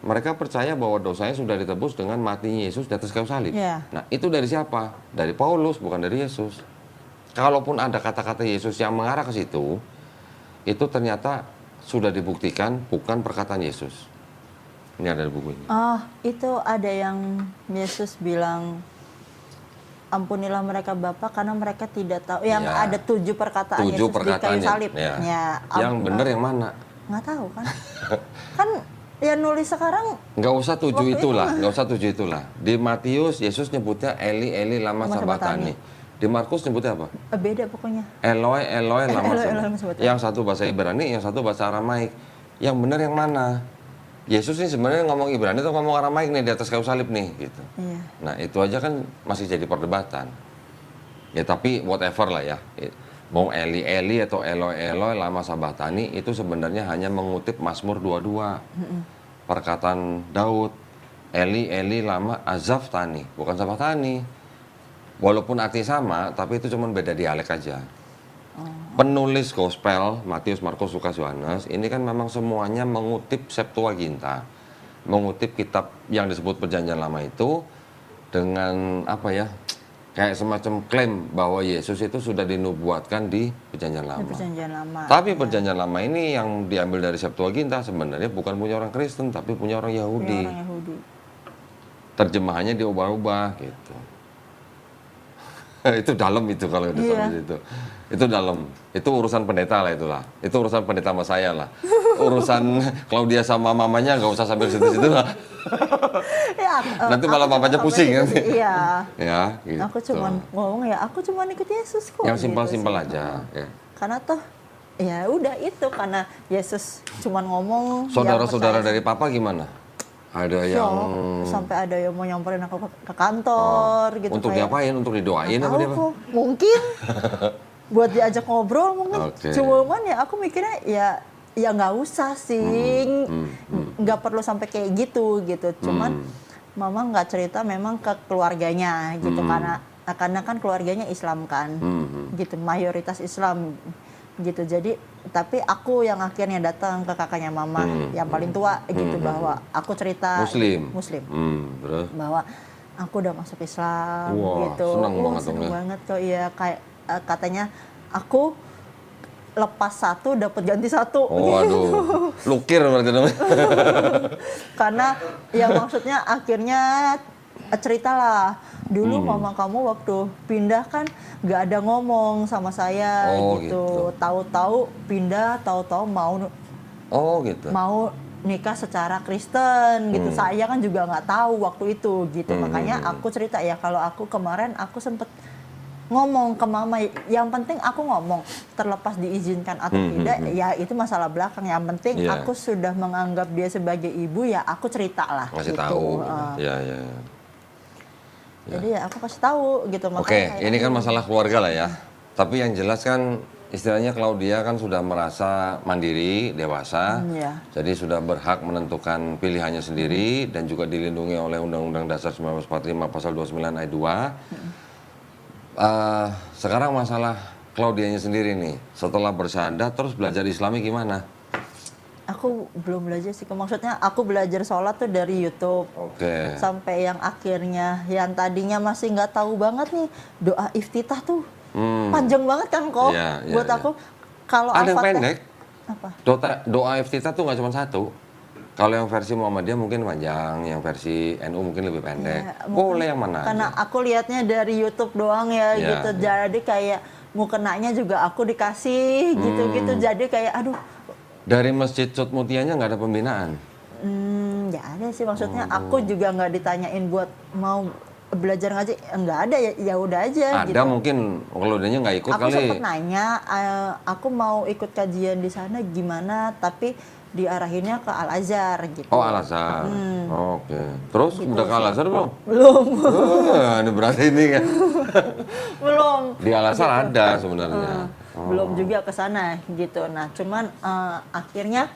mereka percaya bahwa dosanya sudah ditebus dengan matinya Yesus di atas kayu salib. Nah, itu dari siapa? Dari Paulus, bukan dari Yesus. Kalaupun ada kata-kata Yesus yang mengarah ke situ, itu ternyata sudah dibuktikan bukan perkataan Yesus. Ini ada di buku ini. Oh, itu ada yang Yesus bilang, ampunilah mereka Bapa karena mereka tidak tahu. Yang ada 7 perkataan Yesus di kayu salib. Yang benar yang mana? Nggak tahu kan? Kan ya nulis sekarang. Nggak usah 7 itulah, nggak usah 7 itulah. Di Matius Yesus nyebutnya Eli Eli lama sabatani. Di Markus nyebutnya apa? Beda pokoknya. Eloi Eloi lama sabatani. Yang satu bahasa Ibrani, yang satu bahasa Aramaik. Yang benar yang mana? Yesus ini sebenarnya ngomong Ibrani atau ngomong Aramaik nih di atas kayu salib nih gitu. Nah, itu aja kan masih jadi perdebatan. Ya tapi whatever lah ya. Mau Eli Eli atau Eloi Eloi lama sabatani itu sebenarnya hanya mengutip Mazmur 22. Perkataan Daud, Eli Eli lama azaftani, bukan sabatani. Walaupun arti sama, tapi itu cuma beda dialek aja. Penulis gospel, Matius, Markus, Lukas, Yohanes, ini kan memang semuanya mengutip Septuaginta. Mengutip kitab yang disebut Perjanjian Lama itu dengan apa ya, kayak semacam klaim bahwa Yesus itu sudah dinubuatkan di Perjanjian Di Lama. Perjanjian Lama. Tapi Perjanjian Lama ini yang diambil dari Septuaginta sebenarnya bukan punya orang Kristen, tapi punya orang Yahudi. Orang Yahudi. Terjemahannya diubah-ubah gitu. Itu dalam itu kalau udah sampai situ. Itu dalam. Itu urusan pendeta lah itulah. Itu urusan pendeta sama saya lah. Urusan Claudia sama mamanya nggak usah sampai situ-situ lah. Nanti malah mamanya pusing kan. Iya. Ya, gitu. Aku cuman ngomong ya, aku cuman ikut Yesus kok. Yang gitu simpel-simpel sih. aja. Ya. Karena toh ya udah itu karena Yesus cuman ngomong. Saudara-saudara yang dari papa gimana? Ada percaya. yang Sampai ada yang mau nyamperin aku ke kantor gitu. untuk kayak, diapain? Untuk didoain nggak apa dia? tahu kok. Mungkin buat diajak ngobrol mungkin. Oke. Cuman ya aku mikirnya ya nggak usah sih, nggak perlu sampai kayak gitu. Cuman mama nggak cerita memang ke keluarganya gitu karena kan keluarganya Islam kan, gitu mayoritas Islam gitu. Jadi tapi aku yang akhirnya datang ke kakaknya mama yang paling tua gitu bahwa aku cerita Muslim. Terus? Bahwa aku udah masuk Islam. Wah, gitu. senang banget dong Senang ya. banget kok ya kayak katanya aku lepas satu dapat ganti satu. Oh, aduh. Lukir berarti namanya. Karena ya maksudnya akhirnya ceritalah dulu mama kamu waktu pindah kan nggak ada ngomong sama saya gitu. Tahu-tahu pindah, tahu-tahu mau nikah secara Kristen gitu. Saya kan juga nggak tahu waktu itu gitu. Makanya aku cerita ya kalau aku kemarin aku sempet ngomong ke mama, yang penting aku ngomong terlepas diizinkan atau tidak ya itu masalah belakang, yang penting aku sudah menganggap dia sebagai ibu ya aku cerita lah Ngasih gitu. tahu. Ya. Jadi ya aku kasih tahu gitu. Oke, ini kan masalah keluarga lah ya. Tapi yang jelas kan istilahnya Claudia kan sudah merasa mandiri, dewasa. Jadi sudah berhak menentukan pilihannya sendiri dan juga dilindungi oleh Undang-Undang Dasar 1945 Pasal 29 ayat 2. Sekarang masalah Claudianya sendiri nih, setelah bersyahadat terus belajar Islami gimana? Aku belum belajar sih, maksudnya aku belajar sholat tuh dari YouTube. Oke. Sampai yang akhirnya, yang tadinya masih nggak tahu banget nih doa iftitah tuh panjang banget kan kok. Buat aku kalau ada yang pendek. Apa? Doa iftitah tuh nggak cuma satu. Kalau yang versi Muhammadiyah mungkin panjang, yang versi NU mungkin lebih pendek. Boleh yang mana Karena aja. aku lihatnya dari YouTube doang ya gitu. Jadi kayak mukenanya juga aku dikasih gitu-gitu. Jadi kayak aduh. Dari Masjid Sut Mutianya nggak ada pembinaan? Ya ada sih, maksudnya aku juga nggak ditanyain buat mau belajar ngaji, nggak ada ya udah aja. Ada gitu. mungkin kalau dia nggak ikut aku kali. Aku sempet nanya, aku mau ikut kajian di sana gimana, tapi diarahinnya ke Al Azhar gitu. Oh, Al Azhar. Oke. Terus gitu, udah ke Al Azhar belum? Belum. Ini berarti ini kan. Belum. Di Al Azhar ada sebenarnya. Belum juga ke sana gitu. Nah, cuman akhirnya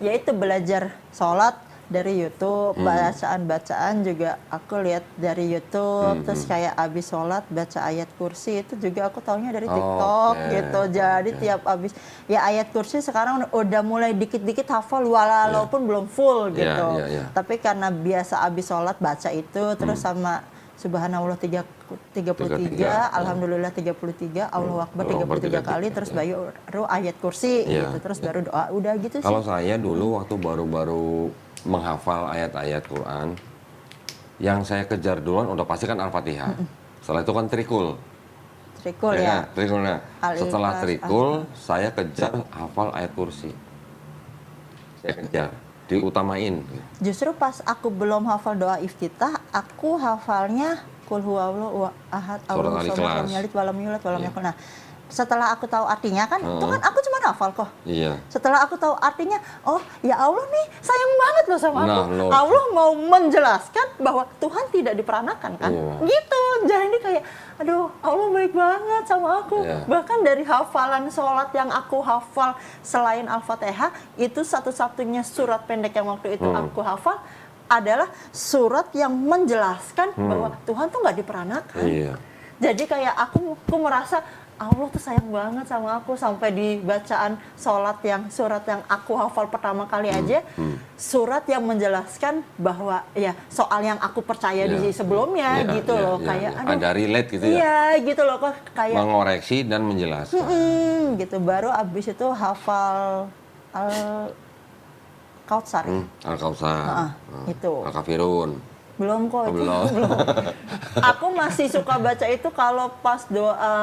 yaitu belajar sholat dari YouTube, bacaan-bacaan juga aku lihat dari YouTube, terus kayak abis sholat baca ayat kursi itu juga aku taunya dari TikTok gitu. Jadi tiap abis ya ayat kursi sekarang udah mulai dikit-dikit hafal walaupun belum full gitu. Tapi karena biasa abis sholat baca itu, terus sama Subhanallah 33, Alhamdulillah 33, Allahu Akbar 33 kali, terus baru ayat kursi gitu, terus baru doa, udah gitu sih. Kalau saya dulu waktu baru-baru menghafal ayat-ayat Quran, yang saya kejar duluan udah pasti kan Al-Fatihah. Setelah itu kan trikul. Trikul ya. Trikulnya. Setelah trikul, saya kejar hafal ayat kursi. Saya kejar, diutamain. Justru pas aku belum hafal doa iftitah, aku hafalnya Qul huwallahu ahad, Allahu samad, lam yalid walam yulad walam yakul. Nah, setelah aku tahu artinya kan, itu kan aku cuma hafal kok. Setelah aku tahu artinya, oh ya Allah nih sayang banget loh sama aku. Allah mau menjelaskan bahwa Tuhan tidak diperanakan kan, gitu. Jadi kayak, aduh Allah baik banget sama aku. Bahkan dari hafalan sholat yang aku hafal selain Al-Fatihah, itu satu-satunya surat pendek yang waktu itu aku hafal adalah surat yang menjelaskan bahwa Tuhan tuh nggak diperanakan. Jadi kayak aku merasa Allah tuh sayang banget sama aku, sampai di bacaan surat yang aku hafal pertama kali aja, surat yang menjelaskan bahwa ya soal yang aku percaya di sebelumnya gitu loh, kayak aduh, ada relate gitu ya. Iya gitu loh, kok kayak mengoreksi dan menjelaskan. Gitu, baru abis itu hafal Al-Kautsar. Al-Kautsar. Itu. Al-Kafirun. Belum kok. Belum. Aku masih suka baca itu kalau pas doa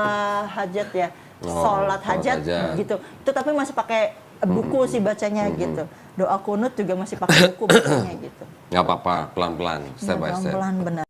hajat ya, sholat hajat gitu. Itu tapi masih pakai buku sih bacanya gitu. Doa kunut juga masih pakai buku bacanya gitu. Nggak apa-apa, pelan-pelan, step by step. Pelan-pelan benar.